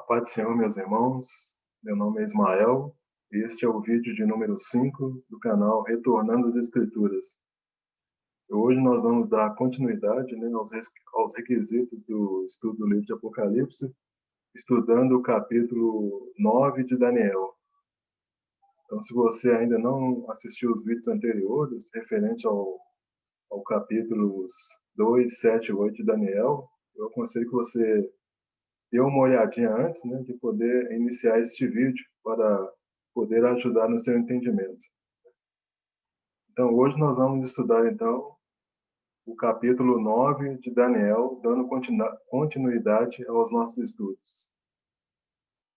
Paz do Senhor, meus irmãos. Meu nome é Ismael e este é o vídeo de número 5 do canal Retornando às Escrituras. Hoje nós vamos dar continuidade, aos requisitos do estudo do livro de Apocalipse, estudando o capítulo 9 de Daniel. Então, se você ainda não assistiu os vídeos anteriores, referente ao capítulos 2, 7 e 8 de Daniel, eu aconselho que você dê uma olhadinha antes, de poder iniciar este vídeo para poder ajudar no seu entendimento. Então, hoje nós vamos estudar, então, o capítulo 9 de Daniel, dando continuidade aos nossos estudos.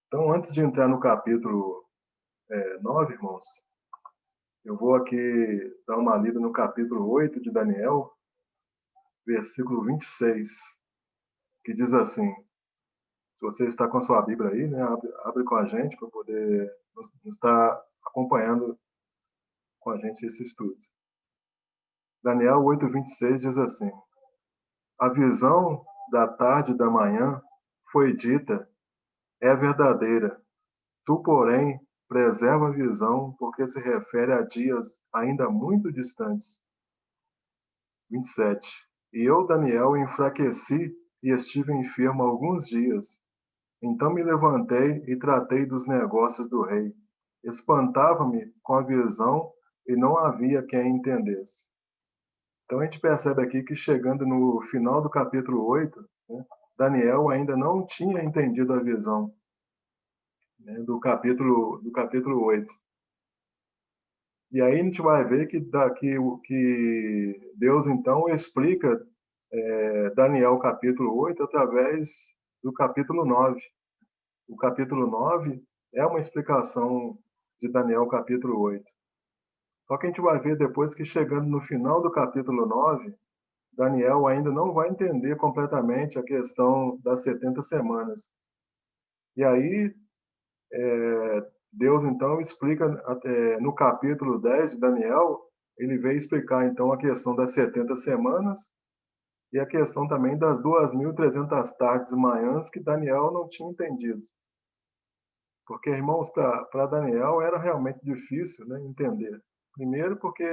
Então, antes de entrar no capítulo 9, irmãos, eu vou aqui dar uma lida no capítulo 8 de Daniel, versículo 26, que diz assim: se você está com a sua Bíblia aí, abre com a gente para poder nos estar acompanhando com a gente esse estudo. Daniel 8:26 diz assim: a visão da tarde e da manhã foi dita, é verdadeira. Tu, porém, preserva a visão, porque se refere a dias ainda muito distantes. 27. E eu, Daniel, enfraqueci e estive enfermo alguns dias. Então me levantei e tratei dos negócios do rei. Espantava-me com a visão e não havia quem entendesse. Então a gente percebe aqui que chegando no final do capítulo 8, Daniel ainda não tinha entendido a visão, do capítulo 8. E aí a gente vai ver que que Deus então explica Daniel capítulo 8 através do capítulo 9. O capítulo 9 é uma explicação de Daniel capítulo 8. Só que a gente vai ver depois que chegando no final do capítulo 9, Daniel ainda não vai entender completamente a questão das 70 semanas. E aí, Deus então explica, no capítulo 10 de Daniel, ele veio explicar então a questão das 70 semanas e a questão também das 2.300 tardes e manhãs que Daniel não tinha entendido. Porque, irmãos, para Daniel era realmente difícil, entender. Primeiro porque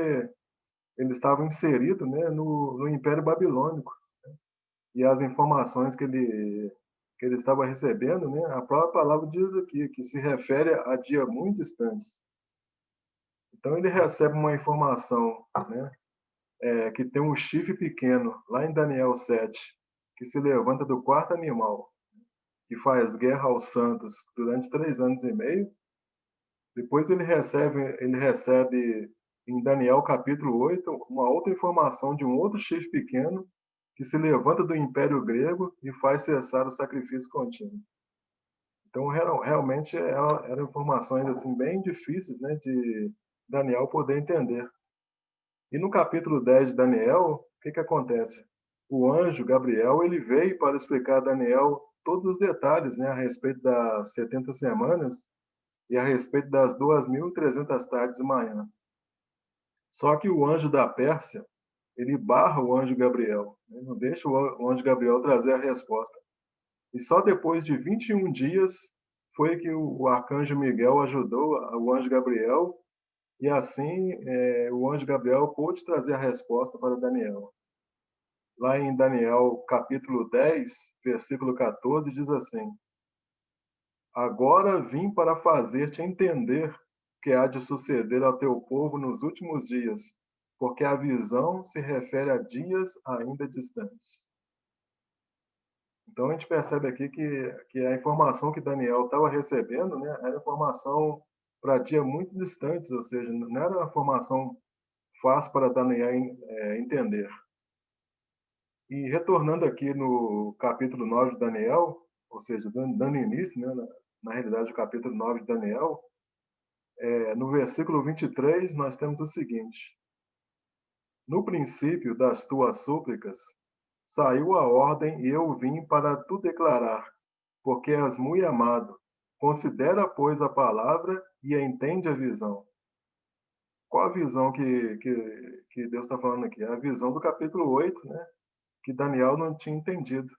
ele estava inserido, no Império Babilônico. E as informações que ele estava recebendo, a própria palavra diz aqui, que se refere a dias muito distantes. Então ele recebe uma informação, que tem um chifre pequeno, lá em Daniel 7, que se levanta do quarto animal, que faz guerra aos santos durante 3 anos e meio. Depois ele recebe em Daniel capítulo 8 uma outra informação de um outro chifre pequeno que se levanta do Império Grego e faz cessar o sacrifício contínuo. Então, realmente, eram informações assim, bem difíceis, de Daniel poder entender. E no capítulo 10 de Daniel, o que acontece? O anjo Gabriel ele veio para explicar a Daniel todos os detalhes, a respeito das 70 semanas e a respeito das 2.300 tardes e manhã. Só que o anjo da Pérsia, ele barra o anjo Gabriel, não deixa o anjo Gabriel trazer a resposta. E só depois de 21 dias foi que o arcanjo Miguel ajudou o anjo Gabriel, e assim o anjo Gabriel pôde trazer a resposta para Daniel. Lá em Daniel capítulo 10, versículo 14, diz assim: agora vim para fazer-te entender o que há de suceder ao teu povo nos últimos dias, porque a visão se refere a dias ainda distantes. Então a gente percebe aqui que a informação que Daniel estava recebendo, era informação para dias muito distantes, ou seja, não era uma informação fácil para Daniel entender. E retornando aqui no capítulo 9 de Daniel, ou seja, dando início, na realidade, o capítulo 9 de Daniel, no versículo 23, nós temos o seguinte: no princípio das tuas súplicas, saiu a ordem e eu vim para tu declarar, porque és muito amado. Considera, pois, a palavra e entende a visão. Qual a visão que Deus está falando aqui? É a visão do capítulo 8, que Daniel não tinha entendido.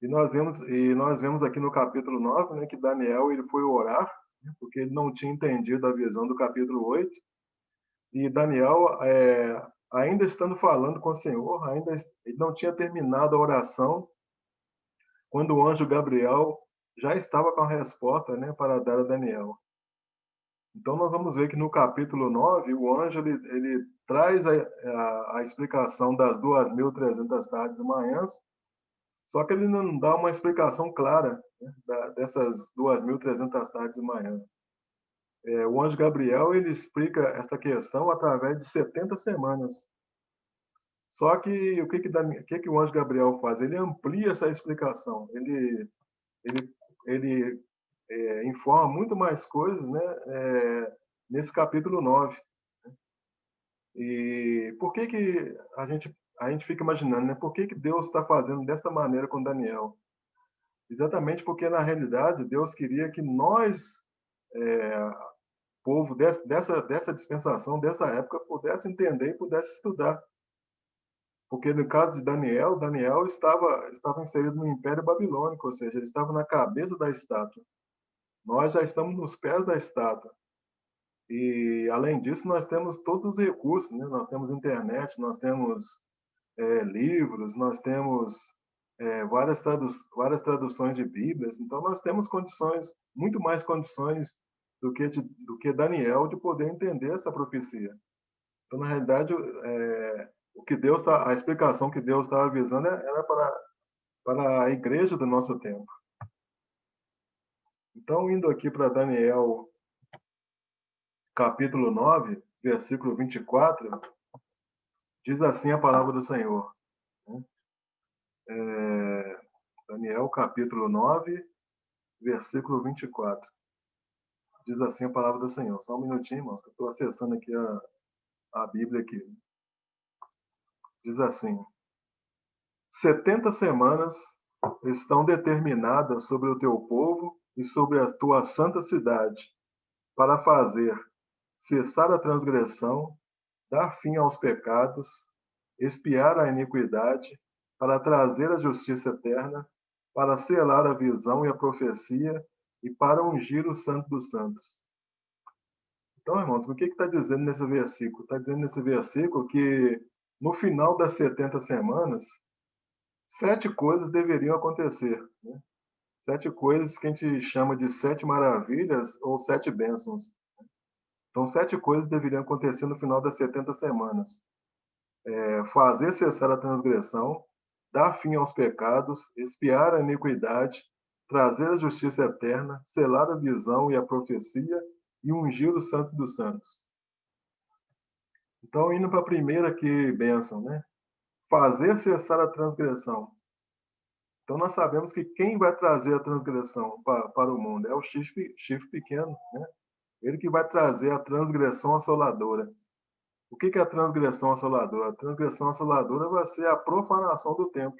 E nós vemos aqui no capítulo 9, né, que Daniel ele foi orar, né, porque ele não tinha entendido a visão do capítulo 8. E Daniel, ainda estando falando com o Senhor, ele não tinha terminado a oração, quando o anjo Gabriel já estava com a resposta, né, para dar a Daniel. Então, nós vamos ver que no capítulo 9, o anjo ele traz a explicação das 2.300 tardes e manhãs, só que ele não dá uma explicação clara, né, dessas 2.300 tardes e manhãs. O anjo Gabriel ele explica essa questão através de 70 semanas. Só que o que o anjo Gabriel faz? Ele amplia essa explicação. Ele, ele informa muito mais coisas, né, nesse capítulo 9. E por que a gente fica imaginando, né? Por que Deus está fazendo desta maneira com Daniel? Exatamente porque, na realidade, Deus queria que nós, povo dessa dispensação, dessa época, pudesse entender e pudesse estudar. Porque no caso de Daniel, Daniel estava inserido no Império Babilônico, ou seja, ele estava na cabeça da estátua. Nós já estamos nos pés da estátua. E, além disso, nós temos todos os recursos, né? Nós temos internet, nós temos livros, nós temos várias traduções de Bíblias. Então, nós temos condições, muito mais condições do que Daniel de poder entender essa profecia. Então, na realidade, a explicação que Deus estava avisando era para a igreja do nosso tempo. Então, indo aqui para Daniel, capítulo 9, versículo 24, diz assim a palavra do Senhor. Daniel, capítulo 9, versículo 24. Diz assim a palavra do Senhor. Só um minutinho, irmãos, que eu estou acessando aqui a Bíblia aqui. Diz assim: 70 semanas estão determinadas sobre o teu povo e sobre a tua santa cidade, para fazer cessar a transgressão, dar fim aos pecados, expiar a iniquidade, para trazer a justiça eterna, para selar a visão e a profecia e para ungir o Santo dos Santos. Então, irmãos, o que está dizendo nesse versículo? Está dizendo nesse versículo que no final das 70 semanas, 7 coisas deveriam acontecer, né? 7 coisas que a gente chama de 7 maravilhas ou 7 bênçãos. Então, 7 coisas deveriam acontecer no final das 70 semanas. Fazer cessar a transgressão, dar fim aos pecados, expiar a iniquidade, trazer a justiça eterna, selar a visão e a profecia e ungir o Santo dos Santos. Então, indo para a primeira aqui, bênção, né? Fazer cessar a transgressão. Então, nós sabemos que quem vai trazer a transgressão para o mundo é o chifre pequeno, né? Ele que vai trazer a transgressão assoladora. O que é a transgressão assoladora? A transgressão assoladora vai ser a profanação do templo.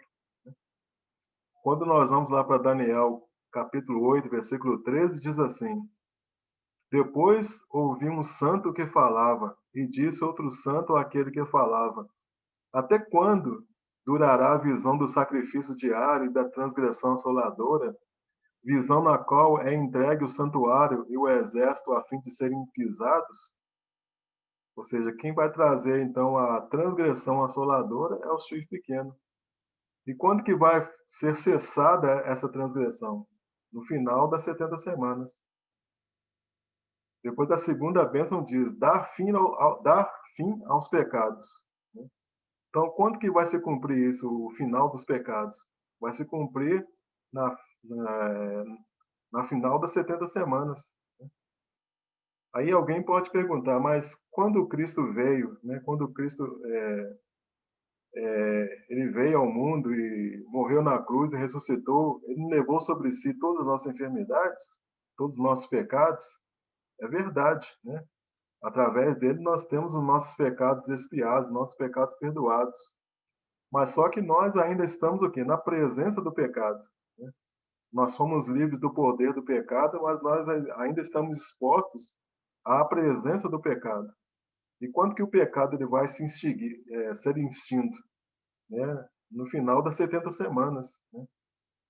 Quando nós vamos lá para Daniel, capítulo 8, versículo 13, diz assim: Depois ouvi um santo que falava, e disse outro santo àquele que falava: Até quando durará a visão do sacrifício diário e da transgressão assoladora, visão na qual é entregue o santuário e o exército a fim de serem pisados? Ou seja, quem vai trazer então a transgressão assoladora é o chifre pequeno. E quando que vai ser cessada essa transgressão? No final das 70 semanas. Depois da segunda bênção diz, dar fim aos pecados. Então, quando que vai se cumprir isso, o final dos pecados? Vai se cumprir na, na, na final das 70 semanas. Aí alguém pode perguntar, mas quando Cristo veio, né, quando Cristo ele veio ao mundo e morreu na cruz e ressuscitou, ele levou sobre si todas as nossas enfermidades, todos os nossos pecados? É verdade, né? Através dele nós temos os nossos pecados expiados, nossos pecados perdoados. Mas só que nós ainda estamos o quê? Na presença do pecado, né? Nós somos livres do poder do pecado, mas nós ainda estamos expostos à presença do pecado. E quando que o pecado ele vai ser extinto? Né? No final das 70 semanas. Né?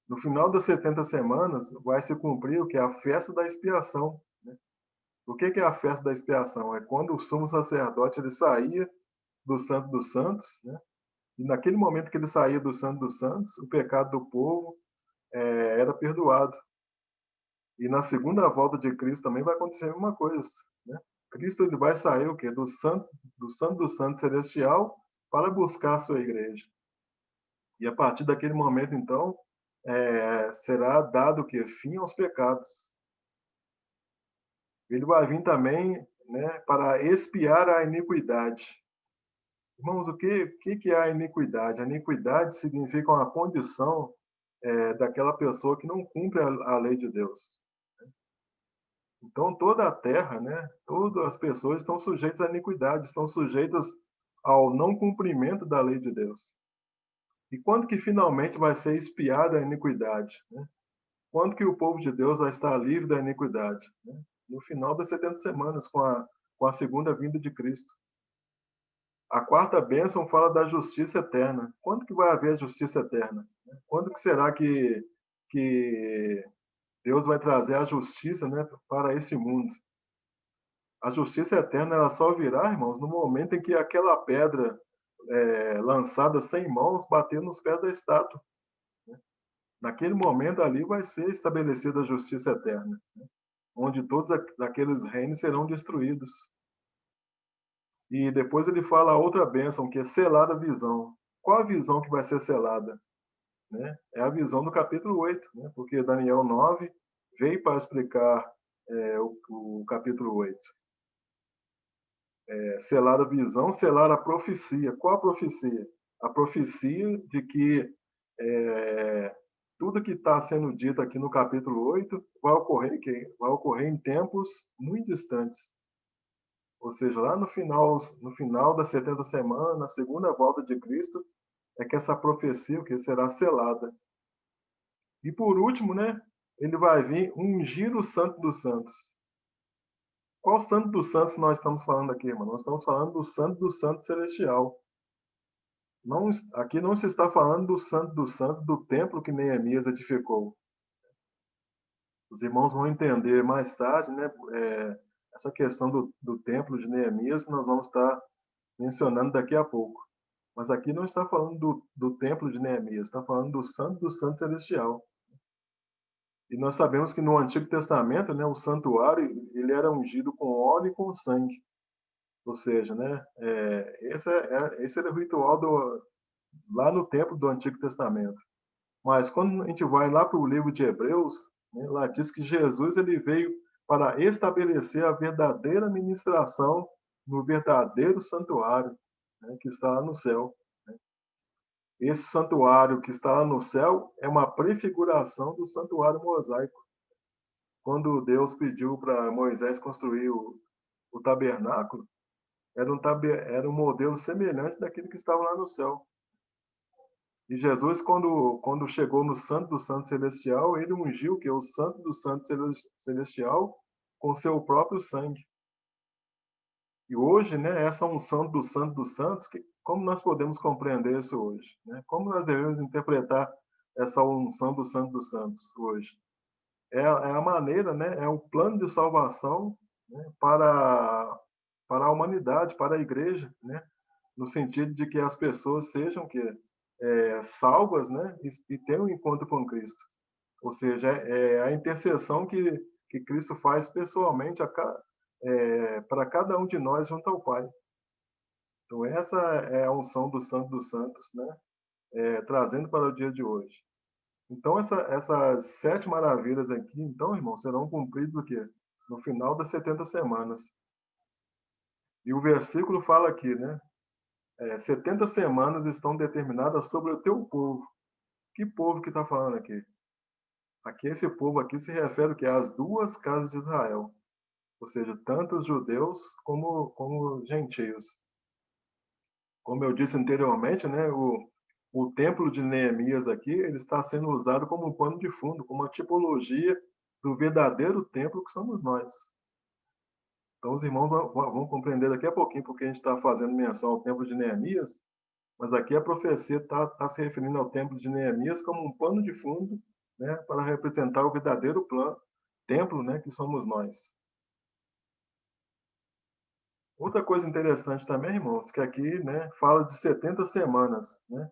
No final das 70 semanas, vai se cumprir o que é a festa da expiação, né? O que é a festa da expiação? É quando o sumo sacerdote ele saía do Santo dos Santos, né? E naquele momento que ele saía do Santo dos Santos, o pecado do povo era perdoado. E na segunda volta de Cristo também vai acontecer a mesma coisa, né? Cristo ele vai sair o quê? Do Santo do Santo Celestial para buscar a sua igreja. E a partir daquele momento, então, será dado o quê? Fim aos pecados. Ele vai vir também, né, para expiar a iniquidade. Irmãos, o que é a iniquidade? A iniquidade significa uma condição daquela pessoa que não cumpre a lei de Deus. Então, toda a terra, né, todas as pessoas estão sujeitas à iniquidade, estão sujeitas ao não cumprimento da lei de Deus. E quando que finalmente vai ser expiada a iniquidade? Né? Quando que o povo de Deus vai estar livre da iniquidade? Né? No final das 70 semanas, com a segunda vinda de Cristo. A quarta bênção fala da justiça eterna. Quando que vai haver a justiça eterna? Quando que será que Deus vai trazer a justiça, né, para esse mundo? A justiça eterna ela só virá, irmãos, no momento em que aquela pedra lançada sem mãos bater nos pés da estátua. Naquele momento ali vai ser estabelecida a justiça eterna, né, onde todos aqueles reinos serão destruídos. E depois ele fala a outra bênção, que é selar a visão. Qual a visão que vai ser selada? Né? É a visão do capítulo 8, né? Porque Daniel 9 veio para explicar o capítulo 8. Selar a visão, selar a profecia. Qual a profecia? A profecia de que tudo que está sendo dito aqui no capítulo 8 vai ocorrer em tempos muito distantes. Ou seja, lá no final das 70 semanas, na segunda volta de Cristo, é que essa profecia que será selada. E por último, né, ele vai vir ungir o Santo dos Santos. Qual Santo dos Santos nós estamos falando aqui, irmão? Nós estamos falando do Santo Celestial. Não, aqui não se está falando do Santo do templo que Neemias edificou. Os irmãos vão entender mais tarde, né, essa questão do templo de Neemias, nós vamos estar mencionando daqui a pouco. Mas aqui não está falando do templo de Neemias, está falando do Santo Celestial. E nós sabemos que no Antigo Testamento, né, o santuário ele era ungido com óleo e com sangue. Ou seja, né, esse era o ritual lá no templo do Antigo Testamento. Mas quando a gente vai lá para o livro de Hebreus, né, lá diz que Jesus ele veio para estabelecer a verdadeira ministração no verdadeiro santuário, né, que está lá no céu. Esse santuário que está lá no céu é uma prefiguração do santuário mosaico. Quando Deus pediu para Moisés construir o tabernáculo, era um modelo semelhante daquele que estava lá no céu. E Jesus, quando chegou no Santo do Santo Celestial, ele ungiu que é o Santo do Santo Celestial com seu próprio sangue. E hoje, né, essa unção do Santo dos Santos, como nós podemos compreender isso hoje? Né? Como nós devemos interpretar essa unção do Santo dos Santos hoje? É a maneira, né, é o plano de salvação, né, para a humanidade, para a igreja, né, no sentido de que as pessoas sejam salvas, né, e tenham um encontro com Cristo. Ou seja, é a intercessão que Cristo faz pessoalmente para cada um de nós junto ao Pai. Então, essa é a unção do Santo dos Santos, né, trazendo para o dia de hoje. Então, essas 7 maravilhas aqui, então, irmão, serão cumpridas o quê? No final das 70 semanas. E o versículo fala aqui, né? 70 semanas estão determinadas sobre o teu povo. Que povo que está falando aqui? Aqui, esse povo aqui se refere o quê? Às duas casas de Israel. Ou seja, tanto os judeus como os gentios. Como eu disse anteriormente, né? O templo de Neemias aqui, ele está sendo usado como um pano de fundo, como uma tipologia do verdadeiro templo que somos nós. Então, os irmãos vão compreender daqui a pouquinho porque a gente está fazendo menção ao templo de Neemias, mas aqui a profecia está se referindo ao templo de Neemias como um pano de fundo né, para representar o verdadeiro templo, né, que somos nós. Outra coisa interessante também, irmãos, que aqui, né, fala de 70 semanas, né?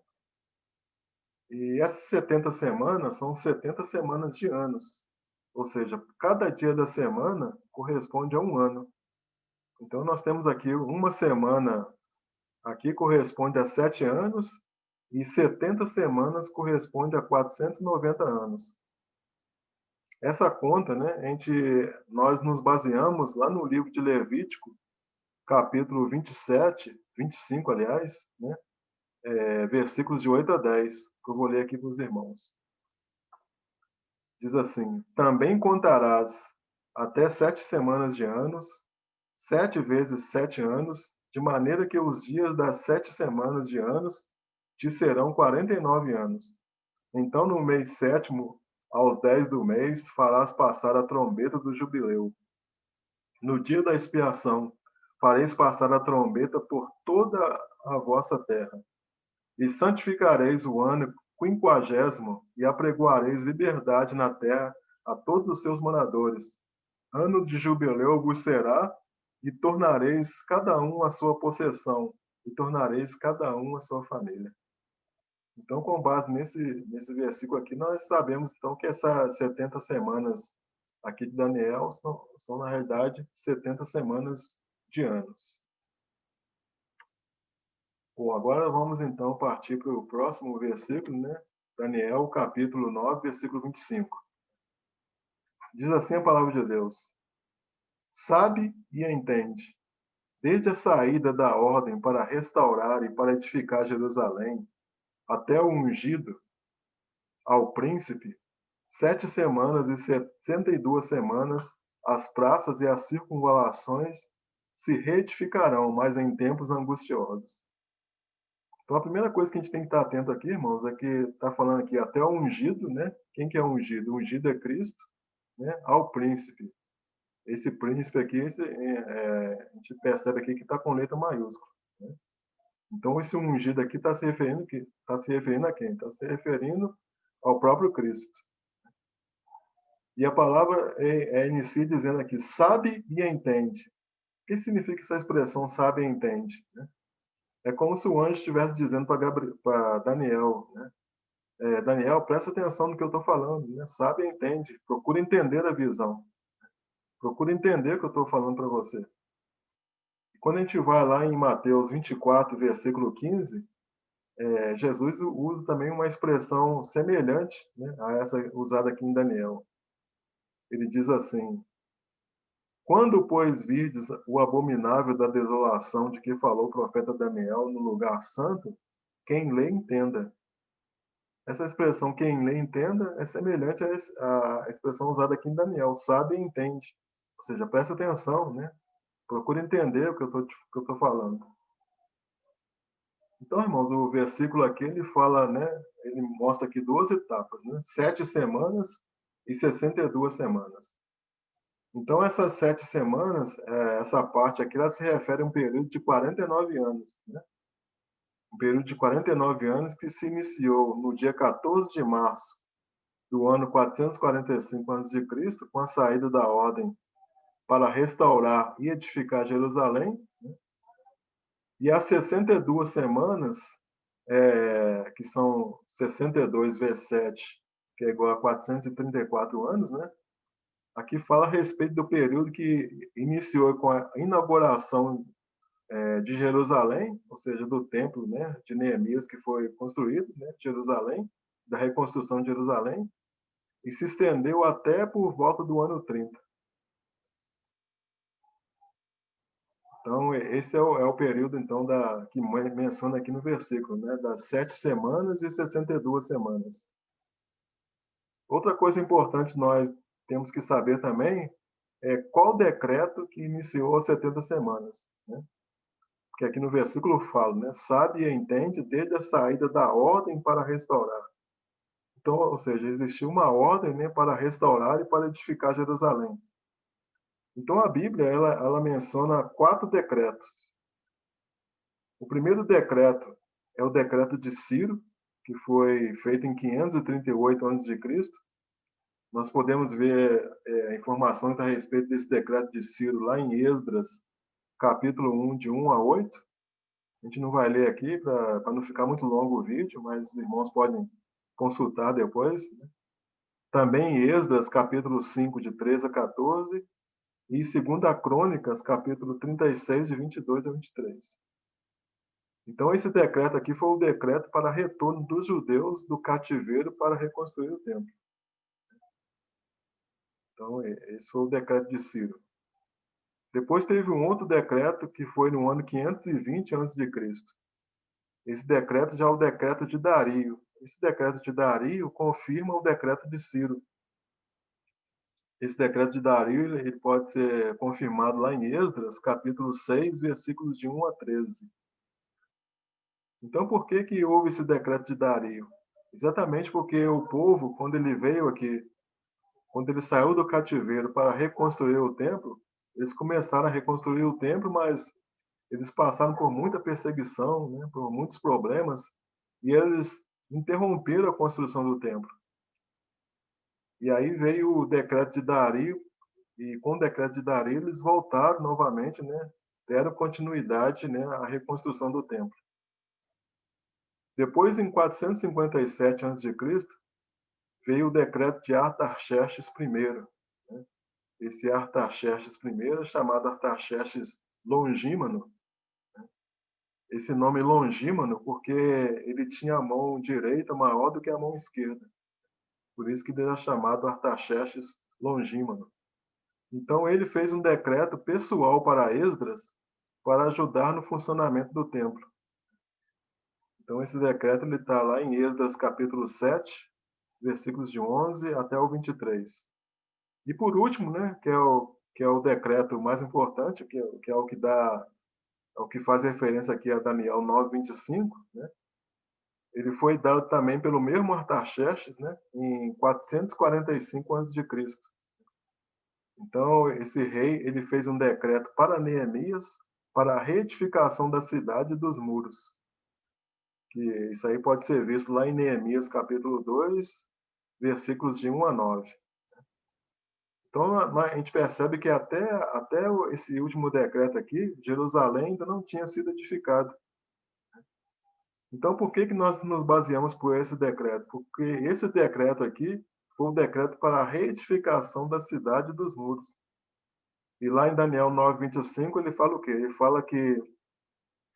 E essas 70 semanas são 70 semanas de anos. Ou seja, cada dia da semana corresponde a um ano. Então nós temos aqui uma semana aqui corresponde a 7 anos e 70 semanas corresponde a 490 anos. Essa conta, né, nós nos baseamos lá no livro de Levítico, capítulo 27, 25, aliás, né, versículos de 8 a 10, que eu vou ler aqui para os irmãos. Diz assim: também contarás até 7 semanas de anos, 7 vezes 7 anos, de maneira que os dias das 7 semanas de anos te serão 49 anos. Então, no mês sétimo, aos 10 do mês, farás passar a trombeta do jubileu. No dia da expiação, fareis passar a trombeta por toda a vossa terra. E santificareis o ano quinquagésimo, e apregoareis liberdade na terra a todos os seus moradores. Ano de jubileu vos será, e tornareis cada um a sua possessão, e tornareis cada um a sua família. Então, com base nesse versículo aqui, nós sabemos então que essas 70 semanas aqui de Daniel são na realidade 70 semanas de anos. Bom, agora vamos então partir para o próximo versículo, né? Daniel, capítulo 9, versículo 25. Diz assim a palavra de Deus: sabe e entende, desde a saída da ordem para restaurar e para edificar Jerusalém, até o ungido, ao príncipe, 7 semanas e 62 semanas, as praças e as circunvalações se reedificarão, mas em tempos angustiosos. Então, a primeira coisa que a gente tem que estar atento aqui, irmãos, é que está falando aqui até o ungido, né? Quem que é ungido? O ungido é Cristo, né? Ao príncipe. Esse príncipe aqui, a gente percebe aqui que está com letra maiúscula, né? Então, esse ungido aqui está se referindo a quem? Está se referindo ao próprio Cristo. E a palavra inicia dizendo aqui, sabe e entende. O que significa essa expressão sabe e entende? Né? É como se o anjo estivesse dizendo para Daniel, né? Daniel, presta atenção no que eu estou falando, né? Sabe e entende. Procura entender a visão. Procura entender o que eu estou falando para você. E quando a gente vai lá em Mateus 24, versículo 15, Jesus usa também uma expressão semelhante, né, a essa usada aqui em Daniel. Ele diz assim: quando, pois, virdes o abominável da desolação de que falou o profeta Daniel no lugar santo, quem lê entenda. Essa expressão, quem lê entenda, é semelhante à expressão usada aqui em Daniel, sabe e entende. Ou seja, presta atenção, né? Procura entender o que eu estou falando. Então, irmãos, o versículo aqui, ele fala, né? Ele mostra aqui 2 etapas, né? 7 semanas e 62 semanas. Então, essas 7 semanas, essa parte aqui, ela se refere a um período de 49 anos, né? Um período de 49 anos que se iniciou no dia 14 de março do ano 445 a.C., com a saída da ordem para restaurar e edificar Jerusalém, né? E as 62 semanas, que são 62 vezes 7, que é igual a 434 anos, né? Aqui fala a respeito do período que iniciou com a inauguração de Jerusalém, ou seja, do templo, né, de Neemias, que foi construído, né, de Jerusalém, da reconstrução de Jerusalém, e se estendeu até por volta do ano 30. Então, esse é o período então que menciona aqui no versículo, né, das 7 semanas e 62 semanas. Outra coisa importante nós temos que saber também é qual decreto que iniciou as 70 semanas, né? Porque aqui no versículo fala, né, sabe e entende desde a saída da ordem para restaurar. Então, ou seja, existiu uma ordem, né, para restaurar e para edificar Jerusalém. Então, a Bíblia ela menciona 4 decretos. O primeiro decreto é o decreto de Ciro, que foi feito em 538 a.C., Nós podemos ver informações a respeito desse decreto de Ciro lá em Esdras, capítulo 1, de 1 a 8. A gente não vai ler aqui para não ficar muito longo o vídeo, mas os irmãos podem consultar depois, né? Também em Esdras, capítulo 5, de 13 a 14, e 2 Crônicas, capítulo 36, de 22 a 23. Então, esse decreto aqui foi o decreto para retorno dos judeus do cativeiro para reconstruir o templo. Então, esse foi o decreto de Ciro. Depois teve um outro decreto que foi no ano 520 a.C. Esse decreto já é o decreto de Dario. Esse decreto de Dario confirma o decreto de Ciro. Esse decreto de Dario ele pode ser confirmado lá em Esdras, capítulo 6, versículos de 1 a 13. Então, por que houve esse decreto de Dario? Exatamente porque o povo, quando ele veio aqui, quando ele saiu do cativeiro para reconstruir o templo, eles começaram a reconstruir o templo, mas eles passaram por muita perseguição, né, por muitos problemas, e eles interromperam a construção do templo. E aí veio o decreto de Dario, e com o decreto de Dario eles voltaram novamente, né, deram continuidade, né, à reconstrução do templo. Depois, em 457 a.C., veio o decreto de Artaxerxes I. Né? Esse Artaxerxes I é chamado Artaxerxes Longímano. Esse nome Longímano porque ele tinha a mão direita maior do que a mão esquerda. Por isso que ele era chamado Artaxerxes Longímano. Então ele fez um decreto pessoal para Esdras para ajudar no funcionamento do templo. Então esse decreto está lá em Esdras capítulo 7, versículos de 11 até o 23. E por último, né, que é o decreto mais importante, que é o que dá, é o que faz referência aqui a Daniel 9:25, né? Ele foi dado também pelo mesmo Artaxerxes, né, em 445 a.C. Então, esse rei ele fez um decreto para Neemias para a reedificação da cidade e dos muros. Que isso aí pode ser visto lá em Neemias capítulo 2, versículos de 1 a 9. Então, a gente percebe que até esse último decreto aqui, Jerusalém ainda não tinha sido edificado. Então, por que nós nos baseamos por esse decreto? Porque esse decreto aqui foi o decreto para a reedificação da cidade e dos muros. E lá em Daniel 9:25 ele fala o quê? Ele fala que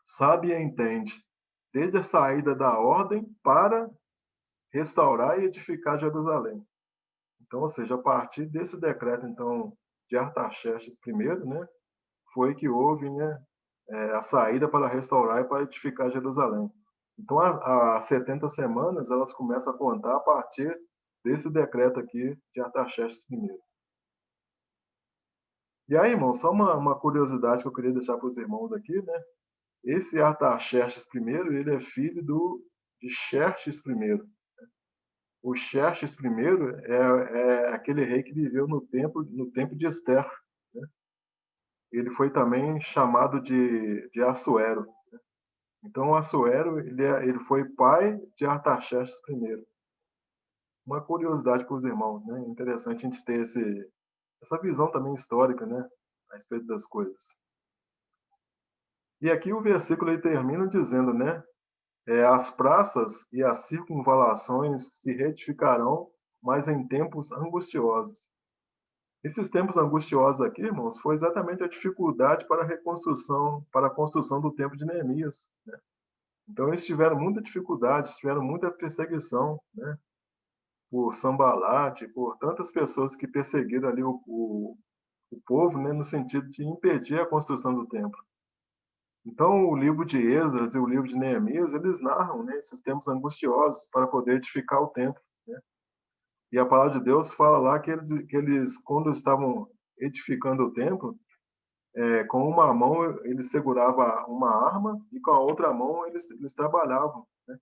sabe e entende, desde a saída da ordem para restaurar e edificar Jerusalém. Então, ou seja, a partir desse decreto, então, de Artaxerxes I, né, foi que houve, né, a saída para restaurar e para edificar Jerusalém. Então, as 70 semanas, elas começam a contar a partir desse decreto aqui de Artaxerxes I. E aí, irmão, só uma curiosidade que eu queria deixar para os irmãos aqui, né? Esse Artaxerxes I, ele é filho de Xerxes I. O Xerxes I é aquele rei que viveu no tempo de Ester. Né? Ele foi também chamado de Assuero. Então, Assuero ele foi pai de Artaxerxes I. Uma curiosidade para os irmãos, né? Interessante a gente ter essa visão também histórica, né? A respeito das coisas. E aqui o versículo ele termina dizendo, né? As praças e as circunvalações se retificarão, mas em tempos angustiosos. Esses tempos angustiosos aqui, irmãos, foi exatamente a dificuldade para a construção do templo de Neemias. Né? Então eles tiveram muita dificuldade, tiveram muita perseguição, né? Por Sambalate, por tantas pessoas que perseguiram ali o povo, né? No sentido de impedir a construção do templo. Então, o livro de Esdras e o livro de Neemias, eles narram, né, esses tempos angustiosos para poder edificar o templo. Né? E a palavra de Deus fala lá que eles quando estavam edificando o templo, com uma mão eles seguravam uma arma e com a outra mão eles trabalhavam. Né?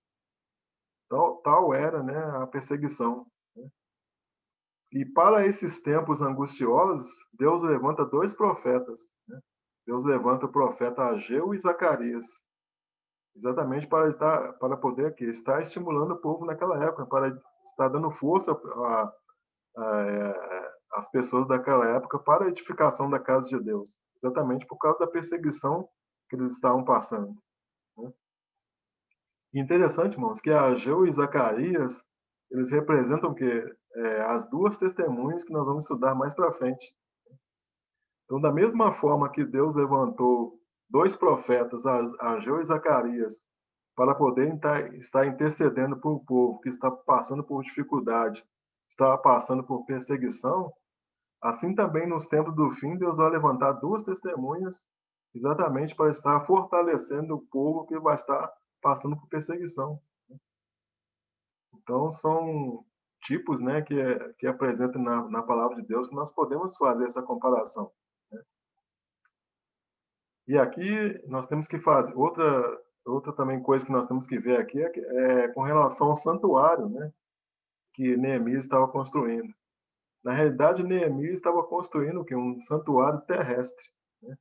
Tal era, né, a perseguição. Né? E para esses tempos angustiosos, Deus levanta dois profetas. Né? Deus levanta o profeta Ageu e Zacarias. Exatamente para poder aqui estar estimulando o povo naquela época, para estar dando força as pessoas daquela época para a edificação da casa de Deus, exatamente por causa da perseguição que eles estavam passando, né? Interessante, irmãos, que Ageu e Zacarias, eles representam o quê? As duas testemunhas que nós vamos estudar mais para frente. Então, da mesma forma que Deus levantou dois profetas, Ageu e Zacarias, para poder estar intercedendo por um povo que está passando por dificuldade, está passando por perseguição, assim também nos tempos do fim, Deus vai levantar duas testemunhas exatamente para estar fortalecendo o povo que vai estar passando por perseguição. Então, são tipos, né, que apresentam na palavra de Deus que nós podemos fazer essa comparação, né? E aqui nós temos que fazer outra também coisa que nós temos que ver aqui é com relação ao santuário, né, que Neemias estava construindo. Na realidade, Neemias estava construindo o quê? Um santuário terrestre, né?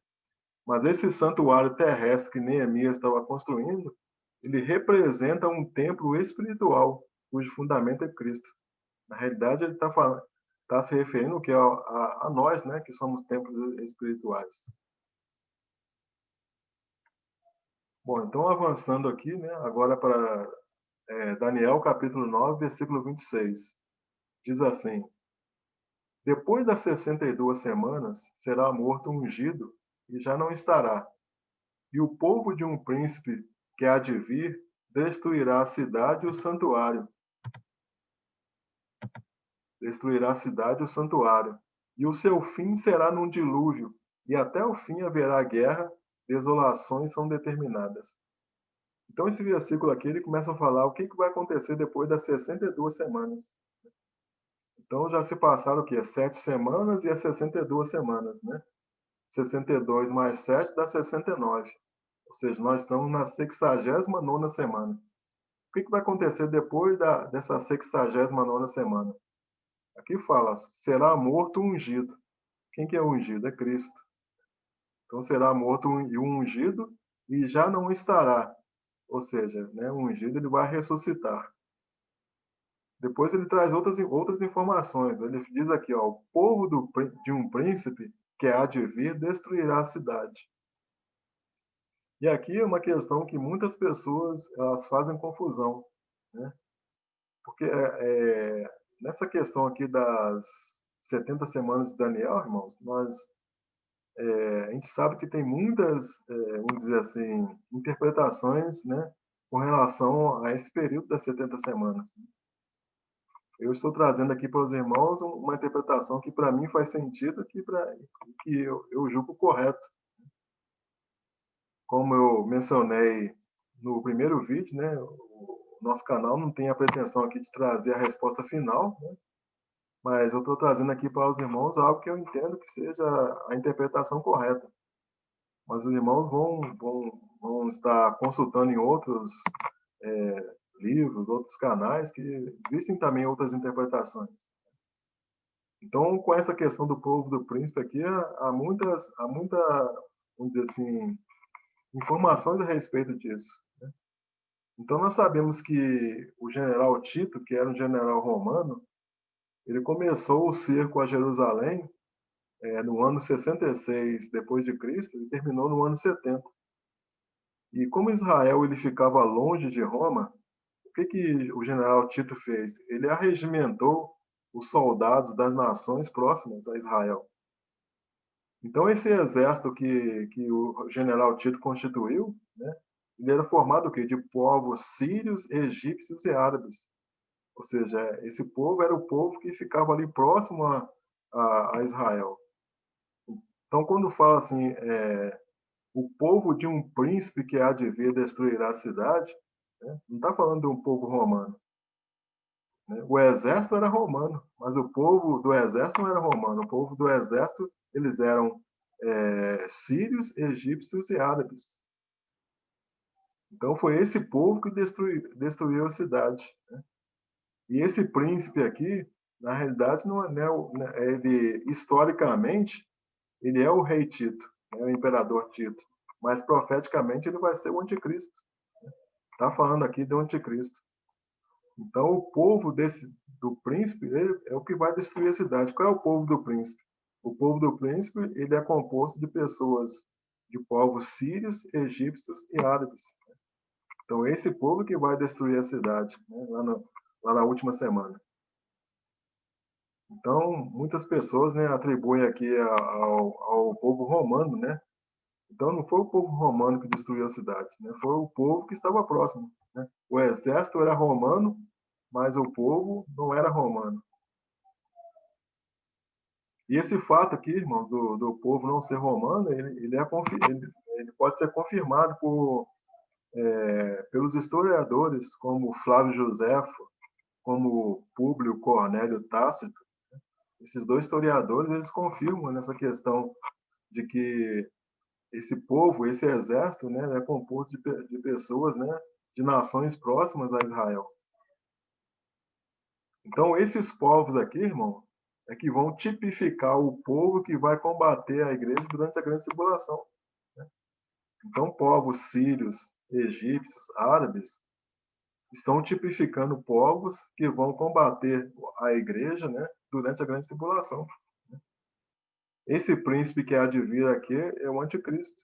Mas esse santuário terrestre que Neemias estava construindo, ele representa um templo espiritual, cujo fundamento é Cristo. Na realidade, ele está se referindo que a nós, né, que somos templos espirituais. Bom, então avançando aqui, né, agora para Daniel capítulo 9, versículo 26. Diz assim: Depois das 62 semanas, será morto um ungido e já não estará. E o povo de um príncipe que há de vir destruirá a cidade e o santuário. Destruirá a cidade e o santuário. E o seu fim será num dilúvio, e até o fim haverá guerra, desolações são determinadas. Então, esse versículo aqui, ele começa a falar o que vai acontecer depois das 62 semanas. Então, já se passaram o quê? 7 semanas e as 62 semanas, né? 62 mais 7 dá 69. Ou seja, nós estamos na 69ª semana. O que vai acontecer depois dessa 69ª semana? Aqui fala, será morto o ungido. Quem que é o ungido? É Cristo. Então, será morto o ungido e já não estará. Ou seja, né, o ungido ele vai ressuscitar. Depois ele traz outras informações. Ele diz aqui, ó, o povo de um príncipe que há de vir destruirá a cidade. E aqui é uma questão que muitas pessoas elas fazem confusão, né? Porque nessa questão aqui das 70 semanas de Daniel, irmãos, a gente sabe que tem muitas, vamos dizer assim, interpretações, né, com relação a esse período das 70 semanas. Eu estou trazendo aqui para os irmãos uma interpretação que para mim faz sentido, que eu julgo correto. Como eu mencionei no primeiro vídeo, né, o nosso canal não tem a pretensão aqui de trazer a resposta final, né, mas eu estou trazendo aqui para os irmãos algo que eu entendo que seja a interpretação correta. Mas os irmãos vão estar consultando em outros livros, outros canais, que existem também outras interpretações. Então, com essa questão do povo do príncipe aqui, há muita, vamos dizer assim, informações a respeito disso, né? Então, nós sabemos que o general Tito, que era um general romano, ele começou o cerco a Jerusalém no ano 66 depois de Cristo e terminou no ano 70. E como Israel ele ficava longe de Roma, o que o general Tito fez? Ele arregimentou os soldados das nações próximas a Israel. Então, esse exército que o general Tito constituiu, né, ele era formado o quê? De povos sírios, egípcios e árabes. Ou seja, esse povo era o povo que ficava ali próximo a Israel. Então, quando fala assim, o povo de um príncipe que há de vir destruirá a cidade, né, não está falando de um povo romano, né? O exército era romano, mas o povo do exército não era romano. O povo do exército, eles eram sírios, egípcios e árabes. Então foi esse povo que destruiu a cidade, né? E esse príncipe aqui, na realidade, não é ele historicamente ele é o rei Tito, né, o imperador Tito, mas profeticamente ele vai ser o anticristo. Está falando aqui do anticristo. Então, o povo do príncipe ele é o que vai destruir a cidade. Qual é o povo do príncipe? O povo do príncipe ele é composto de pessoas de povos sírios, egípcios e árabes. Então, esse povo que vai destruir a cidade, né, lá na última semana. Então, muitas pessoas, né, atribuem aqui ao povo romano, né? Então, não foi o povo romano que destruiu a cidade, né? Foi o povo que estava próximo, né? O exército era romano, mas o povo não era romano. E esse fato aqui, irmão, do povo não ser romano, ele pode ser confirmado pelos historiadores, como Flávio Josefo, como Públio Cornélio Tácito. Esses dois historiadores, eles confirmam nessa questão de que esse povo, esse exército, né, é composto de pessoas, né, de nações próximas a Israel. Então, esses povos aqui, irmão, é que vão tipificar o povo que vai combater a igreja durante a grande tribulação. Né? Então, povos sírios, egípcios, árabes, estão tipificando povos que vão combater a igreja, né, durante a grande tribulação. Esse príncipe que há de vir aqui é o anticristo.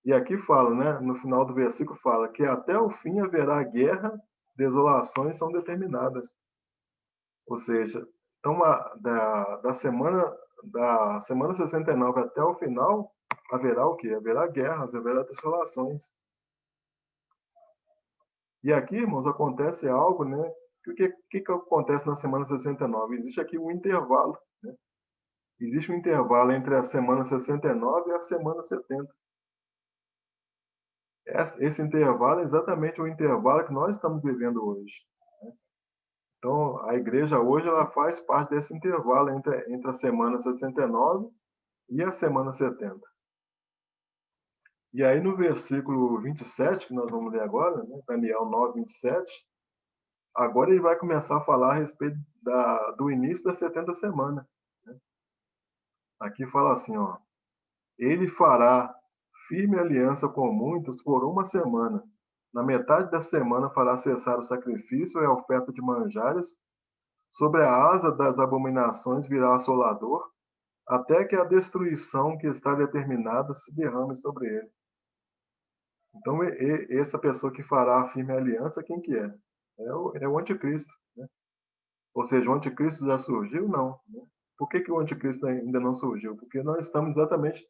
E aqui fala, né, no final do versículo fala que até o fim haverá guerra, desolações são determinadas. Ou seja, então da semana 69 até o final haverá o quê? Haverá guerras, haverá desolações. E aqui, irmãos, acontece algo, né? O que acontece na semana 69? Existe aqui um intervalo, né? Existe um intervalo entre a semana 69 e a semana 70. Esse intervalo é exatamente o intervalo que nós estamos vivendo hoje. Né? Então, a igreja hoje ela faz parte desse intervalo entre a semana 69 e a semana 70. E aí, no versículo 27, que nós vamos ler agora, né, Daniel 9, 27, agora ele vai começar a falar a respeito do início da 70 semana. Né? Aqui fala assim, ó, ele fará firme aliança com muitos por uma semana. Na metade da semana fará cessar o sacrifício e a oferta de manjares. Sobre a asa das abominações virá assolador, até que a destruição que está determinada se derrame sobre ele. Então, essa pessoa que fará a firme aliança, quem que é? É o anticristo. Né? Ou seja, o anticristo já surgiu? Não. Né? Por que o anticristo ainda não surgiu? Porque nós estamos exatamente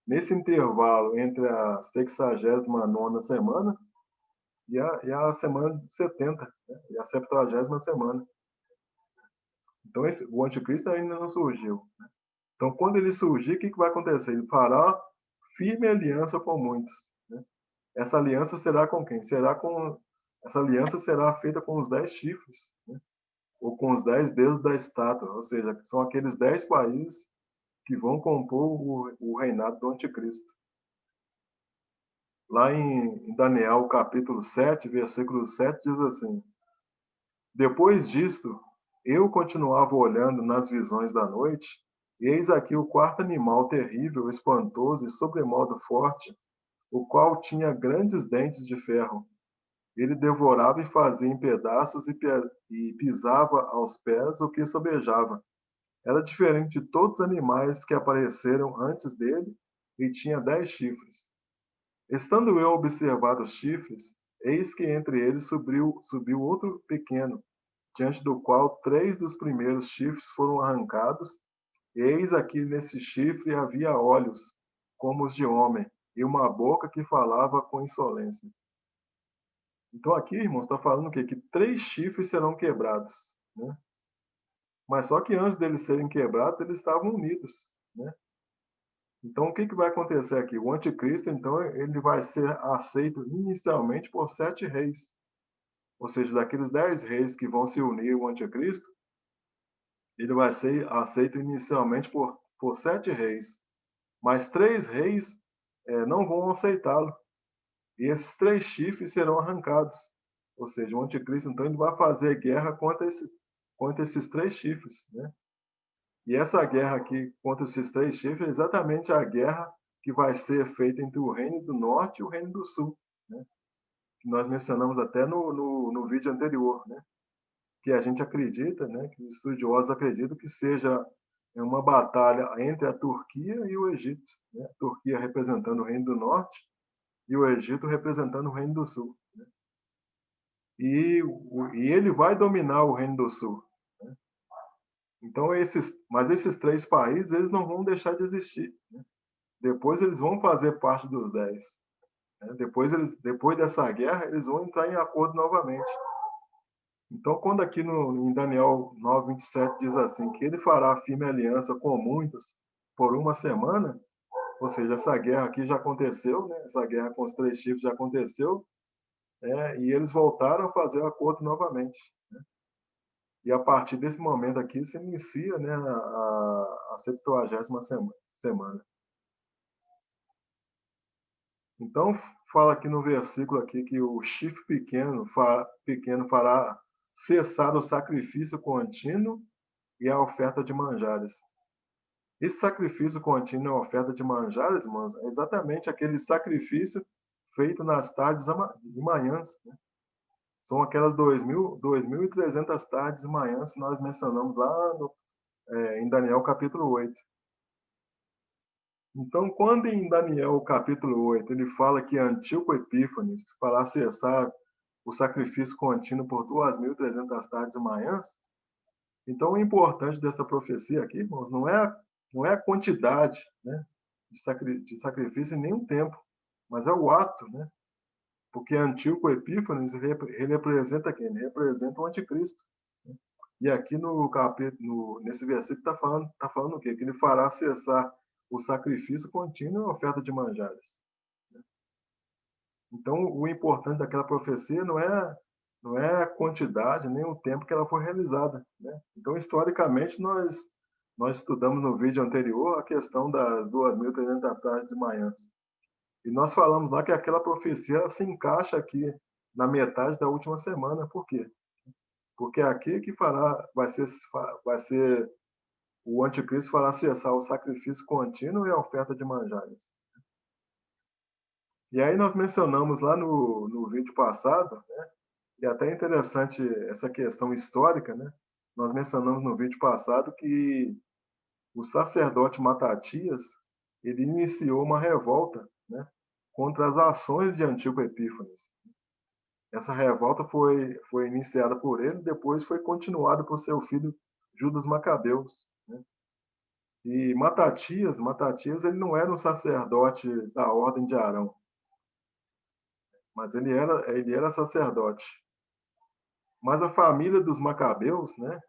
nesse intervalo entre a 69ª semana e a semana 70, né? E a 70ª semana. Então, o anticristo ainda não surgiu. Né? Então, quando ele surgir, o que vai acontecer? Ele fará firme aliança com muitos. Né? Essa aliança será com quem? Essa aliança será feita com os 10 chifres, né? Ou com os 10 dedos da estátua, ou seja, são aqueles 10 países que vão compor o reinado do anticristo. Lá em Daniel, capítulo 7, versículo 7, diz assim: Depois disto, eu continuava olhando nas visões da noite, e eis aqui o quarto animal terrível, espantoso e sobremodo forte, o qual tinha grandes dentes de ferro. Ele devorava e fazia em pedaços e pisava aos pés o que sobejava. Era diferente de todos os animais que apareceram antes dele e tinha 10 chifres. Estando eu a observar os chifres, eis que entre eles subiu outro pequeno, diante do qual 3 dos primeiros chifres foram arrancados. E eis aqui nesse chifre havia olhos, como os de homem, e uma boca que falava com insolência. Então aqui, irmãos, está falando o quê? Que 3 chifres serão quebrados. Né? Mas só que antes deles serem quebrados, eles estavam unidos. Né? Então o que vai acontecer aqui? O anticristo, então, ele vai ser aceito inicialmente por 7 reis. Ou seja, daqueles 10 reis que vão se unir ao anticristo, ele vai ser aceito inicialmente por 7 reis. Mas 3 reis não vão aceitá-lo. E esses 3 chifres serão arrancados. Ou seja, o anticristo, então, ele vai fazer guerra contra esses 3 chifres. Né? E essa guerra aqui contra esses 3 chifres é exatamente a guerra que vai ser feita entre o reino do norte e o reino do sul. Né? que nós mencionamos até no vídeo anterior, né? Que a gente acredita, né, que os estudiosos acreditam que seja uma batalha entre a Turquia e o Egito, né? A Turquia representando o Reino do Norte e o Egito representando o Reino do Sul. Né? E ele vai dominar o Reino do Sul. Né? Então, mas esses três países eles não vão deixar de existir. Né? Depois eles vão fazer parte dos 10. Né? Depois dessa guerra, eles vão entrar em acordo novamente. Então, quando aqui em Daniel 9:27 diz assim, que ele fará firme aliança com muitos por uma semana, ou seja, essa guerra aqui já aconteceu, né? Essa guerra com os três chifres já aconteceu, e eles voltaram a fazer acordo novamente. Né? E a partir desse momento aqui se inicia, né, a 70ª semana. Então, fala aqui no versículo aqui que o chifre pequeno fará cessar o sacrifício contínuo e a oferta de manjares. Esse sacrifício contínuo e a oferta de manjares, irmãos, é exatamente aquele sacrifício feito nas tardes e manhãs. Né? São aquelas 2.300 tardes e manhãs que nós mencionamos lá em Daniel capítulo 8. Então, quando em Daniel capítulo 8 ele fala que Antíoco Epífanes fará cessar o sacrifício contínuo por 2.300 tardes e manhãs, então o importante dessa profecia aqui, irmãos, não é a quantidade, né, de sacrifício em nenhum tempo, mas é o ato, né? Porque Antíoco Epífanes ele representa quem? Ele representa o anticristo. Né? E aqui no capítulo, nesse versículo tá falando o quê? Que ele fará cessar o sacrifício contínuo e a oferta de manjares. Então, o importante daquela profecia não é a quantidade nem o tempo que ela foi realizada. Né? Então, historicamente, nós estudamos no vídeo anterior a questão das 2.300 tardes de manhãs. E nós falamos lá que aquela profecia se encaixa aqui na metade da última semana. Por quê? Porque aqui que vai ser o anticristo fará cessar o sacrifício contínuo e a oferta de manjares. E aí nós mencionamos lá no vídeo passado, né, e até é interessante essa questão histórica, né? Nós mencionamos no vídeo passado que o sacerdote Matatias, ele iniciou uma revolta, né, contra as ações de Antíoco Epífanes. Essa revolta foi iniciada por ele, depois foi continuada por seu filho Judas Macabeus. Né? E Matatias, ele não era um sacerdote da ordem de Arão, mas ele era sacerdote. Mas a família dos Macabeus, né,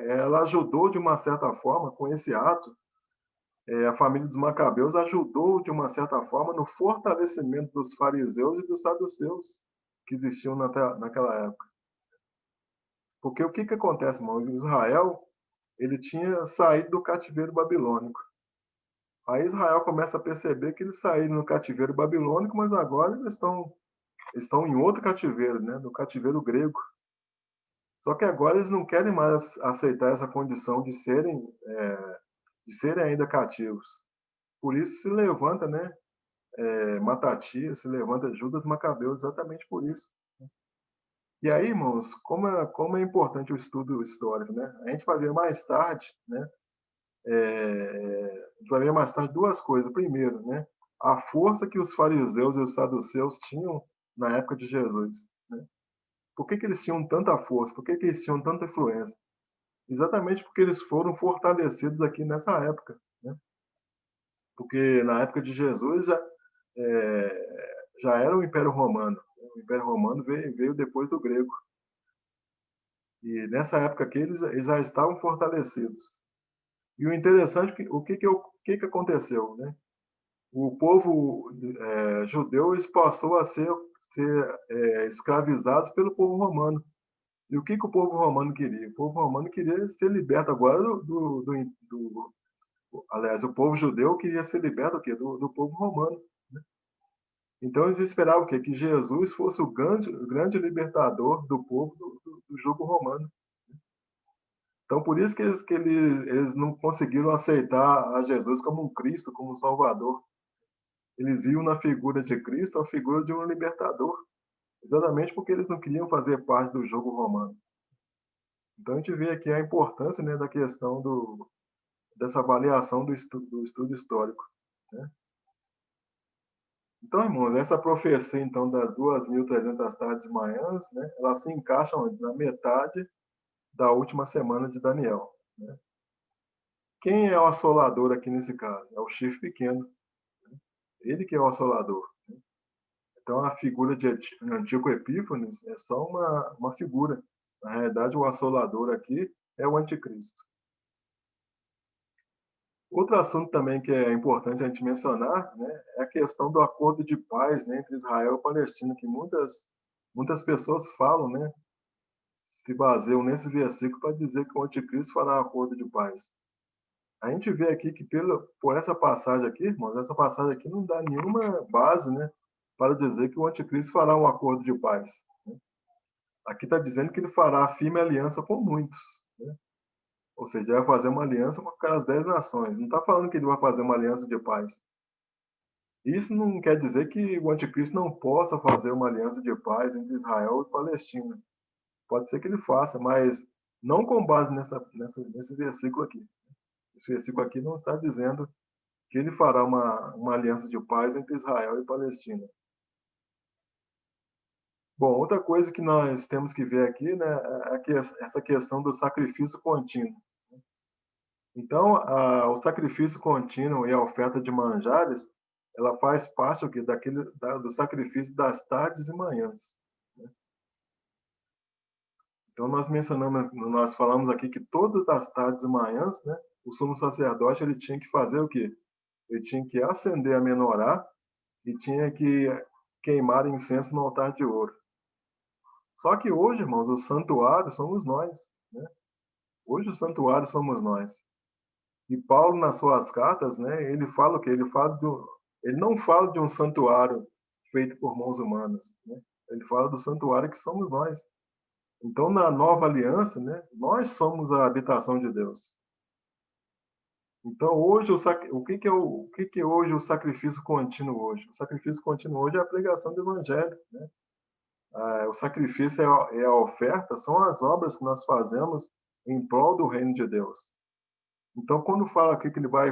ela ajudou de uma certa forma com esse ato. A família dos Macabeus ajudou de uma certa forma no fortalecimento dos fariseus e dos saduceus que existiam naquela época. Porque o que acontece, irmão? Israel, ele tinha saído do cativeiro babilônico. Aí Israel começa a perceber que eles saíram no cativeiro babilônico, mas agora eles estão em outro cativeiro, né? No cativeiro grego. Só que agora eles não querem mais aceitar essa condição de serem ainda cativos. Por isso se levanta, né? Matatias, se levanta Judas Macabeu, exatamente por isso. E aí, irmãos, como é importante o estudo histórico, né? A gente vai ver mais tarde, né? A gente vai ver mais tarde duas coisas. Primeiro, né? A força que os fariseus e os saduceus tinham na época de Jesus. Né? Por que eles tinham tanta força? Por que eles tinham tanta influência? Exatamente porque eles foram fortalecidos aqui nessa época. Né? Porque na época de Jesus já era o Império Romano. Né? O Império Romano veio depois do grego. E nessa época aqui eles já estavam fortalecidos. E o interessante é que o que aconteceu, né? O povo judeu passou a ser escravizados pelo povo romano. E o que o povo romano queria? O povo romano queria ser liberto agora aliás, o povo judeu queria ser liberto o quê? Do povo romano. Né? Então eles esperavam o quê? Que Jesus fosse o grande libertador do povo do jugo romano. Então, por isso que eles não conseguiram aceitar a Jesus como um Cristo, como um Salvador. Eles viam na figura de Cristo a figura de um libertador. exatamente porque eles não queriam fazer parte do jogo romano. Então a gente vê aqui a importância, né, da questão dessa avaliação do estudo histórico, né? Então, irmãos, essa profecia então das 2.300 tardes e manhãs, né, elas se encaixam na metade da última semana de Daniel, né? Quem é o assolador aqui nesse caso? É o chifre pequeno. Ele que é o assolador. Então, a figura de Antíoco Epífanes é só uma figura. Na realidade, o assolador aqui é o anticristo. Outro assunto também que é importante a gente mencionar, né, é a questão do acordo de paz, né, entre Israel e Palestina, que muitas pessoas falam, né, se baseiam nesse versículo para dizer que o anticristo fará um acordo de paz. A gente vê aqui que por essa passagem aqui, irmãos, essa passagem aqui não dá nenhuma base, né, para dizer que o anticristo fará um acordo de paz, né? Aqui está dizendo que ele fará firme aliança com muitos, né? Ou seja, vai fazer uma aliança com aquelas 10 nações. Não está falando que ele vai fazer uma aliança de paz. Isso não quer dizer que o anticristo não possa fazer uma aliança de paz entre Israel e Palestina. Pode ser que ele faça, mas não com base nesse versículo aqui. Esse versículo aqui não está dizendo que ele fará uma aliança de paz entre Israel e Palestina. Bom, outra coisa que nós temos que ver aqui, né, é essa questão do sacrifício contínuo. Então, o sacrifício contínuo e a oferta de manjares, ela faz parte do sacrifício das tardes e manhãs. Então, nós falamos aqui que todas as tardes e manhãs, né, o sumo sacerdote ele tinha que fazer o quê? Ele tinha que acender a menorá e tinha que queimar incenso no altar de ouro. Só que hoje, irmãos, o santuário somos nós, né? Hoje o santuário somos nós. E Paulo, nas suas cartas, né, ele fala o quê? Ele não fala de um santuário feito por mãos humanas, né? Ele fala do santuário que somos nós. Então, na nova aliança, né, nós somos a habitação de Deus. Então, hoje, o que é hoje o sacrifício contínuo hoje? O sacrifício contínuo hoje é a pregação do evangelho, né? O sacrifício é a oferta, são as obras que nós fazemos em prol do reino de Deus. Então, quando fala aqui que ele vai,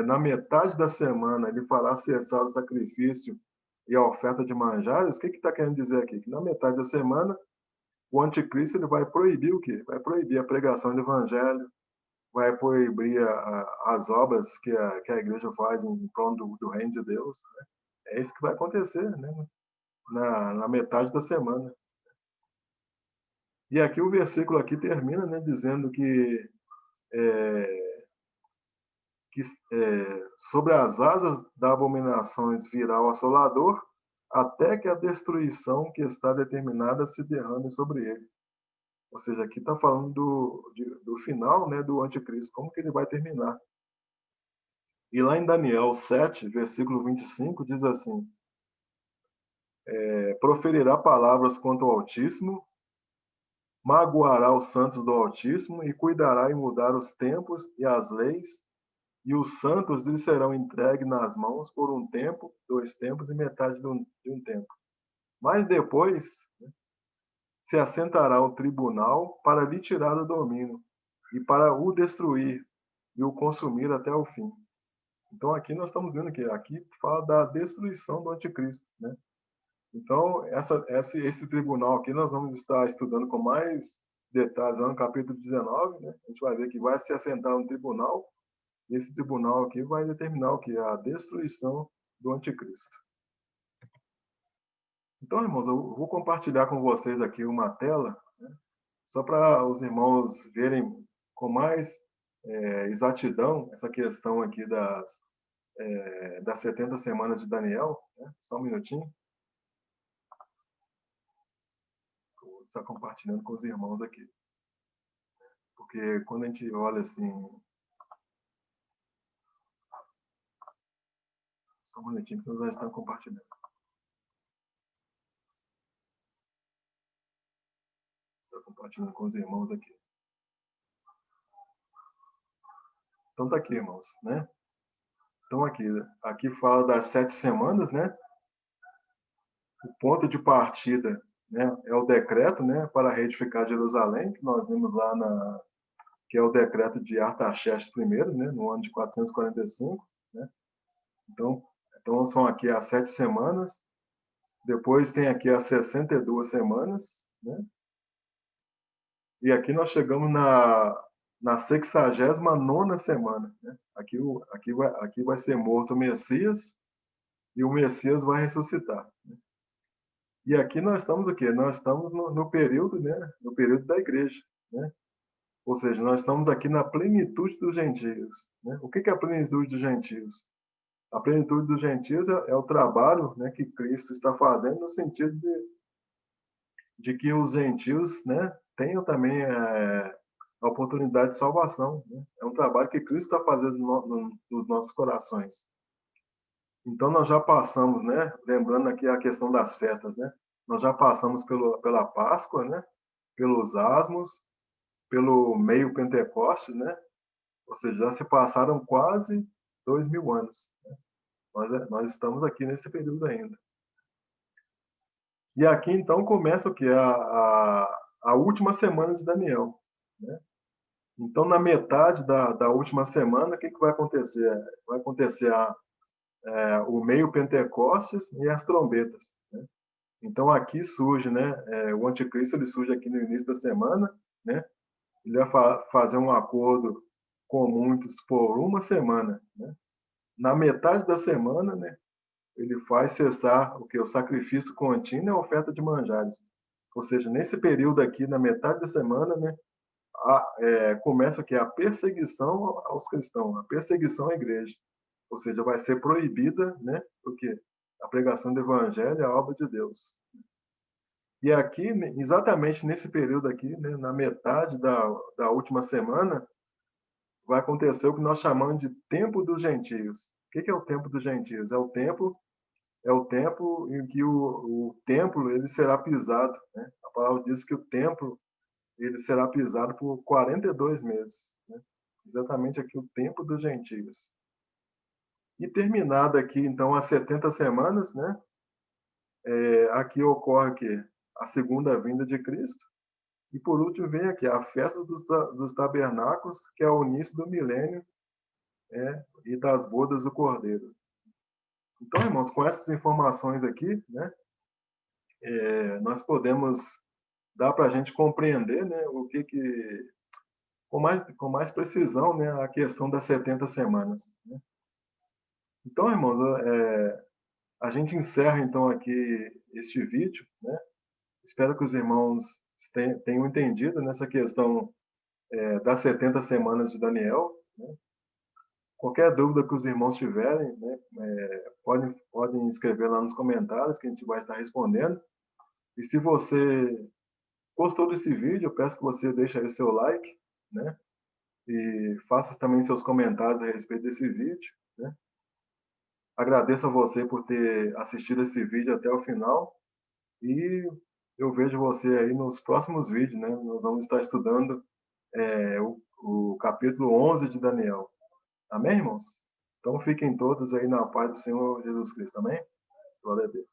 na metade da semana, ele fará cessar o sacrifício e a oferta de manjares, o que está querendo dizer aqui? Que na metade da semana, o anticristo ele vai proibir o quê? Vai proibir a pregação do evangelho, vai proibir as obras que a igreja faz em prol do reino de Deus, né? É isso que vai acontecer, né? Na metade da semana. E aqui o versículo aqui termina, né, dizendo é, que sobre as asas da abominações virá o assolador, até que a destruição que está determinada se derrame sobre ele. Ou seja, aqui está falando do final, né, do anticristo, como que ele vai terminar. E lá em Daniel 7, versículo 25, diz assim: proferirá palavras contra o Altíssimo, magoará os santos do Altíssimo e cuidará em mudar os tempos e as leis, e os santos lhes serão entregues nas mãos por um tempo, 2 tempos e metade de um tempo. Mas depois, né, se assentará o tribunal para lhe tirar o domínio e para o destruir e o consumir até o fim. Então aqui nós estamos vendo que aqui fala da destruição do anticristo, né? Então esse tribunal aqui nós vamos estar estudando com mais detalhes lá no capítulo 19, né? A gente vai ver que vai se assentar um tribunal. Esse tribunal aqui vai determinar o que? A destruição do anticristo. Então, irmãos, eu vou compartilhar com vocês aqui uma tela, né, só para os irmãos verem com mais exatidão essa questão aqui das 70 semanas de Daniel, né? Só um minutinho. Vou estar compartilhando com os irmãos aqui. Porque quando a gente olha assim... Só um minutinho que nós já estamos compartilhando. Estou compartilhando com os irmãos aqui. Então tá aqui, irmãos, né? Então aqui fala das 7 semanas, né? O ponto de partida, né, é o decreto, né, para reedificar Jerusalém, que nós vimos lá que é o decreto de Artaxerxes I, né, no ano de 445, né? Então, então são aqui as 7 semanas, depois tem aqui as 62 semanas, né? E aqui nós chegamos na 69ª semana, né? Aqui vai ser morto o Messias e o Messias vai ressuscitar. E aqui nós estamos o quê? Nós estamos no período, né? No período da igreja, né? Ou seja, nós estamos aqui na plenitude dos gentios, né? O que é a plenitude dos gentios? A plenitude dos gentios é o trabalho, né, que Cristo está fazendo no sentido de que os gentios, né, tenham também a oportunidade de salvação, né? É um trabalho que Cristo está fazendo nos nossos corações. Então nós já passamos, né, lembrando aqui a questão das festas, né? Nós já passamos pela Páscoa, né? Pelos Asmos, pelo meio Pentecostes, né? Ou seja, já se passaram quase 2000 anos. Nós estamos aqui nesse período ainda. E aqui então começa o que? A última semana de Daniel, né? Então, na metade da última semana, o que vai acontecer? Vai acontecer o meio Pentecostes e as trombetas, né? Então, aqui surge, né? O anticristo ele surge aqui no início da semana, né? Ele vai fazer um acordo com muitos por uma semana, né? Na metade da semana, né? Ele faz cessar o que? O sacrifício contínuo e a oferta de manjares. Ou seja, nesse período aqui, na metade da semana, né? Começa o que? A perseguição aos cristãos, a perseguição à igreja. Ou seja, vai ser proibida, né? O quê? A pregação do evangelho e a obra de Deus. E aqui, exatamente nesse período aqui, né, na metade da última semana, vai acontecer o que nós chamamos de tempo dos gentios. O que é o tempo dos gentios? É o tempo em que o templo ele será pisado, né? A palavra diz que o templo ele será pisado por 42 meses, né? Exatamente aqui o tempo dos gentios. E terminada aqui então as 70 semanas, né? Aqui ocorre que a segunda vinda de Cristo. E por último vem aqui a festa dos tabernáculos, que é o início do milênio, e das bodas do Cordeiro. Então, irmãos, com essas informações aqui, né, nós podemos dar para a gente compreender, né, com mais precisão, né, a questão das 70 semanas, né? Então, irmãos, a gente encerra então aqui este vídeo, né? Espero que os irmãos tenham entendido nessa questão das 70 semanas de Daniel, né? Qualquer dúvida que os irmãos tiverem, né, podem escrever lá nos comentários que a gente vai estar respondendo. E se você gostou desse vídeo, eu peço que você deixe aí o seu like, né? E faça também seus comentários a respeito desse vídeo, né? Agradeço a você por ter assistido esse vídeo até o final e eu vejo você aí nos próximos vídeos, né? Nós vamos estar estudando o capítulo 11 de Daniel. Amém, irmãos? Então fiquem todos aí na paz do Senhor Jesus Cristo. Amém? Glória a Deus.